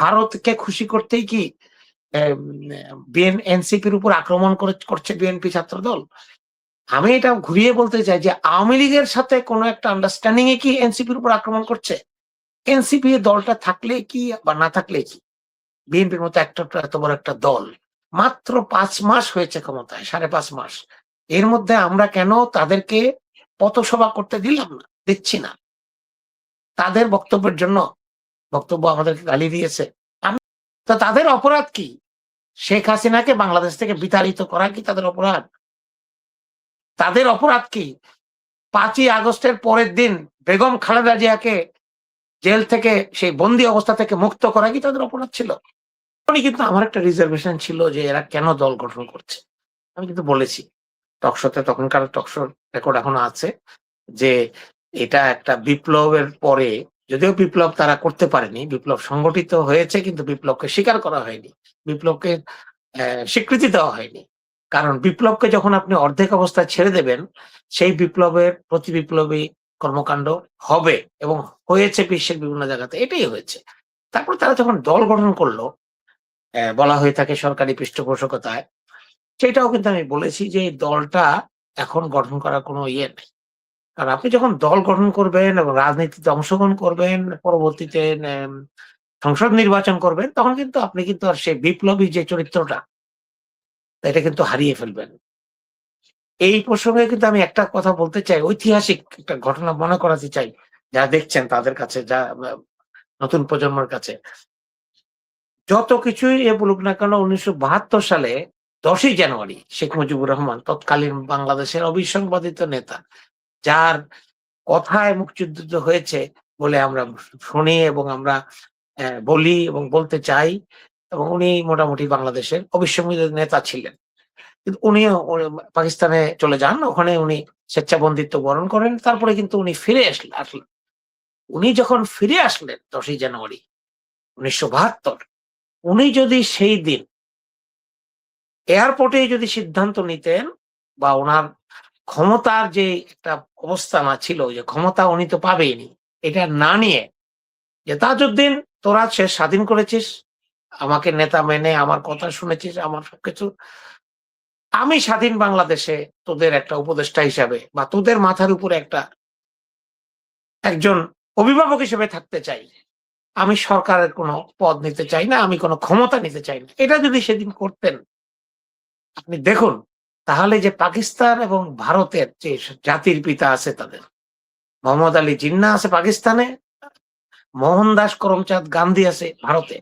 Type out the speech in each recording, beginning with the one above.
ভারতকে খুশি করতেই কি এনসিপির উপর আক্রমণ করছে বিএনপি ছাত্রদল? আমি এটা ঘুরিয়ে বলতে চাই যে আওয়ামী লীগের সাথে কোনো একটা আন্ডারস্ট্যান্ডিং এ কি এনসিপির উপর আক্রমণ করছে? এনসিপি দলটা থাকলে কি বা না থাকলে কি? বিএনপির মতো একটা এত বড় একটা দল মাত্র 5 মাস হয়েছে ক্ষমতায়, 5.5 মাস। এর মধ্যে আমরা কেন তাদেরকে পথসভা করতে দিচ্ছি না? তাদের বক্তব্যের জন্য বক্তব্য আমাদেরকে গালি দিয়েছে। তো তাদের অপরাধ কি? শেখ হাসিনাকে বাংলাদেশ থেকে বিতাড়িত করা কি তাদের অপরাধ? তাদের অপরাধ কি 5ই আগস্টের পরের দিন বেগম খালেদা জিয়াকে জেল থেকে সেই বন্দি অবস্থা থেকে মুক্ত করা কি তাদের অপরাধ ছিল? কিন্তু আমার একটা রিজার্ভেশন ছিল যে এরা কেন দল গঠন করছে। আমি কিন্তু বলেছি টকশোতে, তখনকার টকশো রেকর্ড এখনো আছে, যে এটা একটা বিপ্লবের পরে, যদিও বিপ্লব তারা করতে পারেনি, বিপ্লব সংগঠিত হয়েছে কিন্তু বিপ্লবকে স্বীকার করা হয়নি, বিপ্লবকে স্বীকৃতি দেওয়া হয়নি। কারণ বিপ্লবকে যখন আপনি অর্ধেক অবস্থায় ছেড়ে দেবেন, সেই বিপ্লবের প্রতি বিপ্লবী কর্মকাণ্ড হবে এবং হয়েছে বিশ্বের বিভিন্ন জায়গাতে, এটাই হয়েছে। তারপর তারা যখন দল গঠন করলো, বলা হয়ে থাকে সরকারি পৃষ্ঠপোষকতায়, সেটাও কিন্তু আমি বলেছি যে এই দলটা এখন গঠন করার কোনো ইয়ে নেই। কারণ আপনি যখন দল গঠন করবেন এবং রাজনীতিতে অংশগ্রহণ করবেন, পরবর্তীতে সংসদ নির্বাচন করবেন, তখন কিন্তু আপনি কিন্তু আর সেই বিপ্লবী যে চরিত্রটা, এটা কিন্তু হারিয়ে ফেলবেন। এই প্রসঙ্গে কিন্তু আমি একটা কথা বলতে চাই, ঐতিহাসিক একটা ঘটনা মনে করাতে চাই যারা দেখছেন তাদের কাছে, যা নতুন প্রজন্মের কাছে। যত কিছুই বলুক না কেন, 1972 সালে 10ই জানুয়ারি শেখ মুজিবুর রহমান, তৎকালীন বাংলাদেশের অবিসংবাদিত নেতা, যার কথায় মুক্তিযুদ্ধ হয়েছে বলে আমরা শুনি এবং আমরা বলি এবং বলতে চাই, এবং উনি মোটামুটি বাংলাদেশের অবিসংবাদিত নেতা ছিলেন। কিন্তু উনিও পাকিস্তানে চলে যান, ওখানে উনি স্বেচ্ছাবন্দিত্ব বরণ করেন। তারপরে কিন্তু উনি ফিরে আসলেন। উনি যখন ফিরে আসলেন 10ই জানুয়ারি 1972, উনি যদি সেই দিন এয়ারপোর্টে যদি সিদ্ধান্ত নিতেন, বা ওনার ক্ষমতার যে একটা অবস্থা না ছিল, যে ক্ষমতা উনি তো পাবেইনি, এটা না নিয়ে যে তাজউদ্দিন, তোরা সে স্বাধীন করেছিস, আমাকে নেতা মেনে আমার কথা শুনেছিস, আমার সবকিছু, আমি স্বাধীন বাংলাদেশে তোদের একটা উপদেষ্টা হিসাবে বা তোদের মাথার উপরে একজন অভিভাবক হিসেবে থাকতে চাই, আমি সরকারের কোনো পদ নিতে চাই না, আমি কোনো ক্ষমতা নিতে চাই না, এটা যদি সেদিন করতেন, আপনি দেখুন তাহলে যে পাকিস্তান এবং ভারতের যে জাতির পিতা আছে তাদের, মোহাম্মদ আলী জিন্নাহ আছে পাকিস্তানে, মোহনদাস করমচাঁদ গান্ধী আছে ভারতে,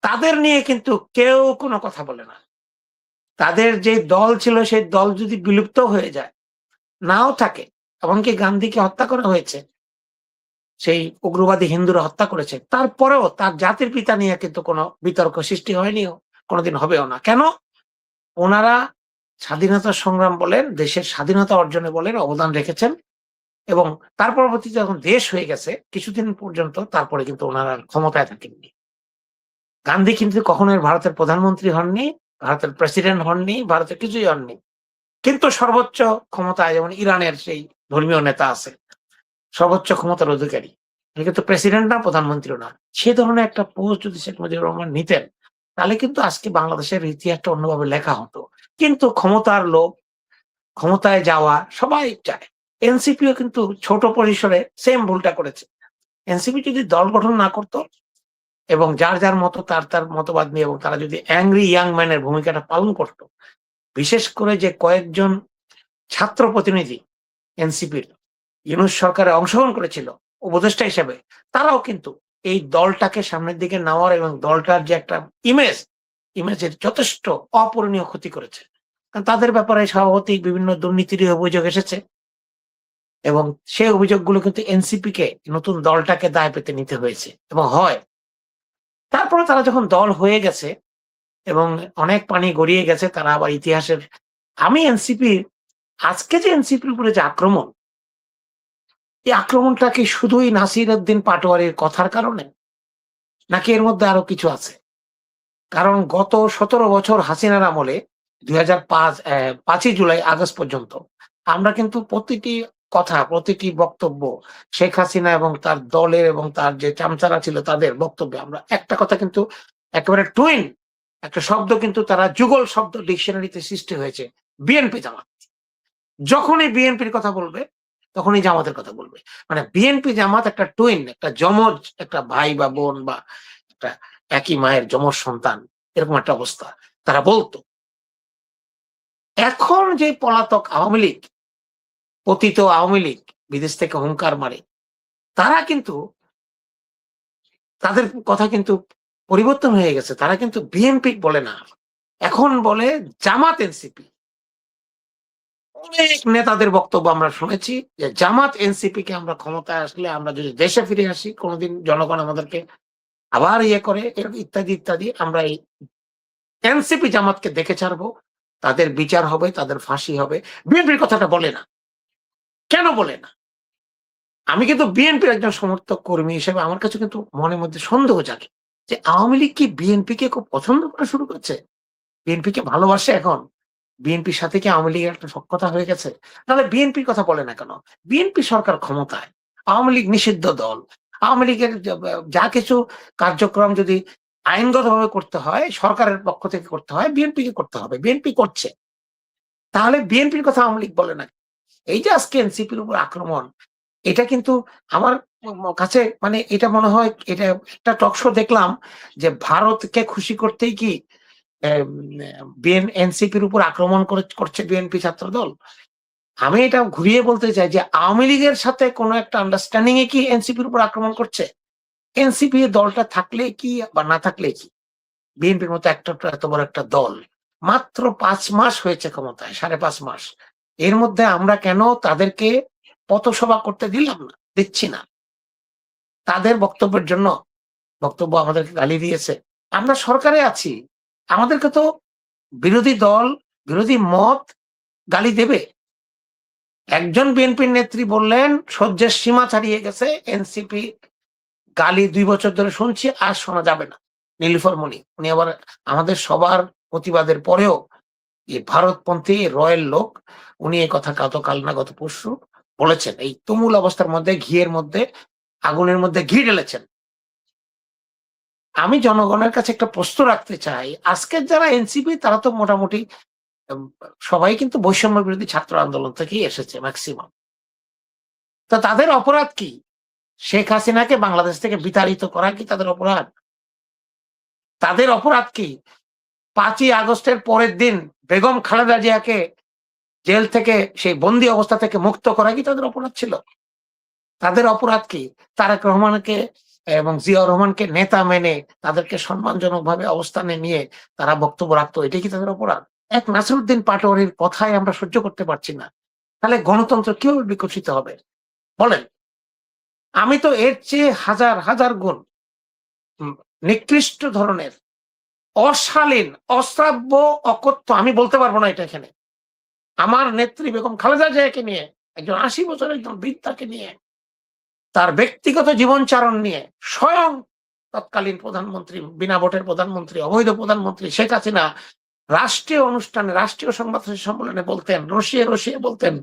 তাদের নিয়ে কিন্তু কেউ কোনো কথা বলে না। তাদের যে দল ছিল সেই দল যদি বিলুপ্ত হয়ে যায়, নাও থাকে, এমনকি গান্ধীকে হত্যা করা হয়েছে, সেই উগ্রবাদী হিন্দুরা হত্যা করেছে, তারপরেও তার জাতির পিতা নিয়ে কিন্তু কোনো বিতর্ক সৃষ্টি হয়নি, কোনোদিন হবেও না। কেন? ওনারা স্বাধীনতা সংগ্রাম বলেন, দেশের স্বাধীনতা অর্জনে বলেন অবদান রেখেছেন, এবং তার পরবর্তীতে যখন দেশ হয়ে গেছে কিছুদিন পর্যন্ত, তারপরে কিন্তু ওনারা ক্ষমতায় থাকেননি। গান্ধী কিন্তু কখনোই ভারতের প্রধানমন্ত্রী হননি, ভারতের প্রেসিডেন্ট হননি, ভারতের কিছুই হননি, কিন্তু সর্বোচ্চ ক্ষমতায়, যেমন ইরানের সেই ধর্মীয় নেতা আছে, সর্বোচ্চ ক্ষমতার অধিকারী, কিন্তু প্রেসিডেন্ট না, প্রধানমন্ত্রীও না। সে ধরনের একটা পোস্ট যদি শেখ মুজিবুর রহমান নিতেন, তাহলে কিন্তু আজকে বাংলাদেশের ইতিহাসটা অন্যভাবে লেখা হতো। কিন্তু ক্ষমতার লোভ, ক্ষমতায় যাওয়া সবাই চায়। এনসিপিও কিন্তু ছোট পরিসরে সেম ভুলটা করেছে। এনসিপি যদি দল গঠন না করতো এবং যার যার মতো তার মতবাদ নিয়ে, এবং তারা যদি অ্যাংরি ইয়াং ম্যানের ভূমিকাটা পালন করত, বিশেষ করে যে কয়েকজন ছাত্র প্রতিনিধি এনসিপির ইউনূস সরকারে অংশগ্রহণ করেছিল উপদেষ্টা হিসেবে, তারাও কিন্তু এই দলটাকে সামনের দিকে নেওয়ার এবং দলটার যে একটা ইমেজের যথেষ্ট অপূরণীয় ক্ষতি করেছে। কারণ তাদের ব্যাপারে স্বাভাবিক বিভিন্ন দুর্নীতির অভিযোগ এসেছে, এবং সেই অভিযোগগুলো কিন্তু এনসিপি কে, নতুন দলটাকে দায় পেতে নিতে হয়েছে এবং হয়। তারপরে তারা যখন দল হয়ে গেছে এবং অনেক পানি গড়িয়ে গেছে, তারা আবার ইতিহাসের, আমি এনসিপি, আজকে যে এনসিপির উপরে যে আক্রমণ, এই আক্রমণটা কি শুধুই নাসির উদ্দিন পাটোয়ারির কথার কারণে, নাকি এর মধ্যে আরো কিছু আছে? কারণ গত 17 বছর হাসিনার আমলে 2005 5ই জুলাই আগস্ট পর্যন্ত আমরা কিন্তু প্রতিটি কথা, প্রতিটি বক্তব্য শেখ হাসিনা এবং তার দলের এবং তার যে চামচারা ছিল তাদের বক্তব্যে আমরা একটা কথা কিন্তু একেবারে টুইন একটা শব্দ কিন্তু তারা যুগল শব্দ ডিকশনারিতে সৃষ্টি হয়েছে, বিএনপি জামাত। যখনই বিএনপির কথা বলবে তখনই জামাতের কথা বলবে। মানে বিএনপি জামাত একটা টুইন, একটা যমজ, একটা ভাই বা বোন বা একটা একই মায়ের যমজ সন্তান, এরকম একটা অবস্থা তারা বলতো। এখন যে পলাতক আওয়ামী লীগ, পতিত আওয়ামী লীগ বিদেশ থেকে হুঙ্কার মারে, তারা কিন্তু তাদের কথা কিন্তু পরিবর্তন হয়ে গেছে। তারা কিন্তু বিএনপি বলে না, এখন বলে জামাত এনসিপি। অনেক নেতাদের বক্তব্য আমরা শুনেছি যে জামাত এনসিপি কে আমরা ক্ষমতায় আসলে, আমরা যদি দেশে ফিরে আসি, কোনোদিন জনগণ আমাদেরকে আবার ইয়ে করে, ইত্যাদি ইত্যাদি, আমরা এই এনসিপি জামাতকে দেখে ছাড়বো, তাদের বিচার হবে, তাদের ফাঁসি হবে। বিএনপির কথাটা বলে না। কেন বলে না? আমি কিন্তু বিএনপির একজন সমর্থক কর্মী হিসেবে আমার কাছে কিন্তু মনের মধ্যে সন্দেহ জাগে যে আওয়ামী লীগ কি বিএনপি কে খুব পছন্দ করা শুরু করছে, বিএনপি কে ভালোবাসে এখন, বিএনপির সাথে কি আওয়ামী লীগের একটা সখ্যতা হয়ে গেছে? তাহলে বিএনপির কথা বলে না কেন? বিএনপি সরকার ক্ষমতায়, আওয়ামী লীগ নিষিদ্ধ দল। আওয়ামী লীগের যা কিছু কার্যক্রম যদি আইনগতভাবে করতে হয়, সরকারের পক্ষ থেকে করতে হয়, বিএনপি কে করতে হবে, বিএনপি করছে। তাহলে বিএনপির কথা আওয়ামী লীগ বলে না। এই যে আজকে এনসিপির উপর আক্রমণ, এটা কিন্তু আমার কাছে মানে এটা মনে হয়, এটা একটা টক শো দেখলাম যে ভারতকে খুশি করতেই কি এনসিপির উপর আক্রমণ করছে বিএনপি ছাত্রদল। আমি এটা ঘুরিয়ে বলতে চাই যে আওয়ামী লীগের সাথে কোনো একটা আন্ডারস্ট্যান্ডিং এ কি এনসিপির উপর আক্রমণ করছে? এনসিপি দলটা থাকলে কি বা না থাকলে কি, বিএনপির মতো একটা এত বড় একটা দল মাত্র 5 মাস হয়েছে ক্ষমতায়, 5.5 মাস। এর মধ্যে আমরা কেন তাদেরকে পথসভা করতে দিচ্ছি না? তাদের বক্তব্যের জন্য বক্তব্য আমাদেরকে গালি দিয়েছে। আমরা সরকারে আছি, আমাদেরকে তো বিরোধী দল, বিরোধী মত গালি দেবে। একজন বিএনপির নেত্রী বললেন সহ্যের সীমা ছাড়িয়ে গেছে, এনসিপি গালি 2 বছর ধরে শুনছি, আর শোনা যাবে না। নীলুফার মনি, উনি আবার আমাদের সবার প্রতিবাদের পরেও এই ভারতপন্থী রয়েল লোক, উনি এই কথা গতকাল না গত পরশু বলেছেন। এই তুমুল অবস্থার মধ্যে ঘিয়ের মধ্যে আগুনের মধ্যে ঘি ঢেলেছেন। আমি জনগণের কাছে একটা প্রশ্ন রাখতে চাই, আজকের যারা এনসিপি তারা তো মোটামুটি উম, সবাই কিন্তু বৈষম্য বিরোধী ছাত্র আন্দোলন থেকেই এসেছে ম্যাক্সিমাম। তো তাদের অপরাধ কি? শেখ হাসিনাকে বাংলাদেশ থেকে বিতাড়িত করা কি তাদের অপরাধ? তাদের অপরাধ কি 5ই আগস্টের পরের দিন বেগম খালেদা জিয়াকে জেল থেকে, সেই বন্দি অবস্থা থেকে মুক্ত করা কি তাদের অপরাধ ছিল? তাদের অপরাধ কি তারেক রহমানকে এবং জিয়াউর রহমানকে নেতা মেনে তাদেরকে সম্মানজনকভাবে অবস্থানে নিয়ে তারা বক্তব্য রাখতো, এটাই কি তাদের অপরাধ? এক নাসিরউদ্দিন পাটোয়ারির কথাই আমরা সহ্য করতে পারছি না, তাহলে গণতন্ত্র কিভাবে বিকশিত হবে বলেন? আমি তো এর চেয়ে হাজার হাজার গুণ নিকৃষ্ট ধরনের, অশালীন, অশ্রাব্য, অকথ্য, আমি বলতে পারবো না এটা এখানে, আমার নেত্রী বেগম খালেদা জিয়াকে নিয়ে, একজন 80 বছরের একজন বৃদ্ধাকে নিয়ে, তার ব্যক্তিগত জীবনচারণ নিয়ে স্বয়ং তৎকালীন প্রধানমন্ত্রী, বিনা ভোটের প্রধানমন্ত্রী, অবৈধ প্রধানমন্ত্রী শেখ হাসিনা রাষ্ট্রীয় অনুষ্ঠানে, রাষ্ট্রীয় সংবাদ সম্মেলনে বলতেন, রসিয়ে রসিয়ে বলতেন।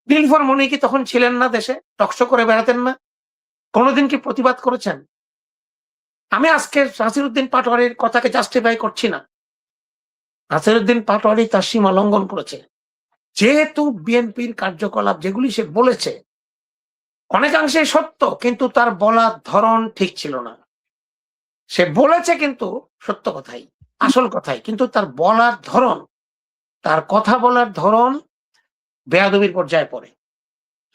নীলুফার মনি কি তখন ছিলেন না দেশে? টকশো করে বেড়াতেন না? কোনোদিন কি প্রতিবাদ করেছেন? আমি আজকে নাসিরউদ্দিন পাটোয়ারির কথাকে জাস্টিফাই করছি না। নাসিরউদ্দিন পাটোয়ারি তার সীমা লঙ্ঘন করেছে, যেহেতু বিএনপির কার্যকলাপ যেগুলি সে বলেছে অনেকাংশে সত্য, কিন্তু তার বলার ধরন ঠিক ছিল না। সে বলেছে কিন্তু সত্য কথাই, আসল কথাই, কিন্তু তার বলার ধরন, তার কথা বলার ধরন বেয়াদবির পর্যায়ে পড়ে।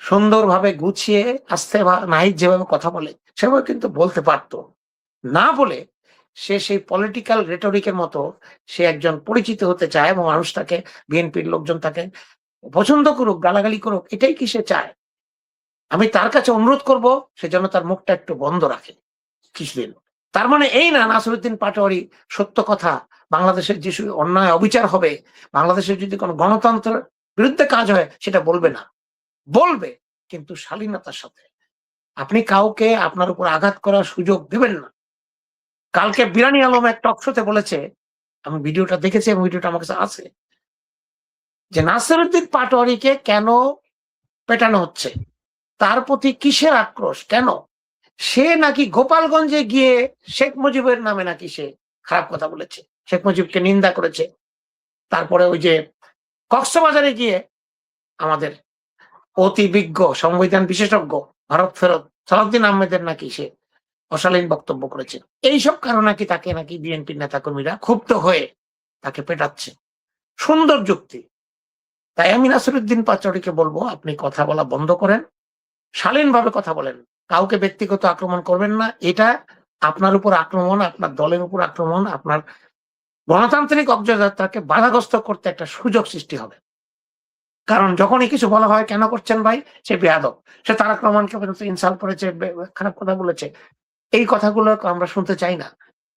সুন্দরভাবে গুছিয়ে আস্তে নাহিদ যেভাবে কথা বলে সেভাবে কিন্তু বলতে পারতো না, বলে সে সেই পলিটিক্যাল রেটরিকের মতো সে একজন পরিচিত হতে চায় এবং মানুষ তাকে, বিএনপির লোকজন তাকে পছন্দ করুক, গালাগালি করুক, এটাই কি সে চায়? আমি তার কাছে অনুরোধ করব সে যেন তার মুখটা একটু বন্ধ রাখে কিছুদিন। তার মানে এই না নাসিরউদ্দিন পাটোয়ারি সত্য কথা, বাংলাদেশের যে অন্যায় অবিচার হবে, বাংলাদেশের যদি কোনো গণতন্ত্রের বিরুদ্ধে কাজ হয় সেটা বলবে না, বলবে কিন্তু শালীনতার সাথে। আপনি কাউকে আপনার উপর আঘাত করার সুযোগ দেবেন না। কালকে বিরানি আলম এক টক শোতে বলেছে, আমি ভিডিওটা দেখেছি এবং ভিডিওটা আমার কাছে আছে, যে নাসিরউদ্দিন পাটোয়ারিকে কেন পেটানো হচ্ছে, তার প্রতি কিসের আক্রোশ, কেন? সে নাকি গোপালগঞ্জে গিয়ে শেখ মুজিবের নামে নাকি সে খারাপ কথা বলেছে, শেখ মুজিবকে নিন্দা করেছে। তারপরে ওই যে কক্সবাজারে গিয়ে আমাদের অতি বিজ্ঞ সংবিধান বিশেষজ্ঞ ভারত ফেরত সালাউদ্দিন আহমেদের নাকি সে অশালীন বক্তব্য করেছে। এইসব কারণে নাকি তাকে নাকি বিএনপির নেতাকর্মীরা ক্ষুব্ধ হয়ে তাকে পেটাচ্ছে। সুন্দর যুক্তি। তাই আমি নাসিরুদ্দিন পাচৌরিকে বলবো, আপনি কথা বলা বন্ধ করেন, শালীনভাবে কথা বলেন, কাউকে ব্যক্তিগত আক্রমণ করবেন না। এটা আপনার উপর আক্রমণ, আপনার দলের উপর আক্রমণ, আপনার গণতান্ত্রিক অগ্রযাত্রাকে বাধাগ্রস্ত করতে একটা সুযোগ সৃষ্টি হবে। কারণ যখনই কিছু বলা হয়, কেন করছেন ভাই, সে বেয়াদব, সে তারেক রহমানকে পর্যন্ত ইনসাল্ট করেছে, খারাপ কথা বলেছে, এই কথাগুলো আমরা শুনতে চাই না।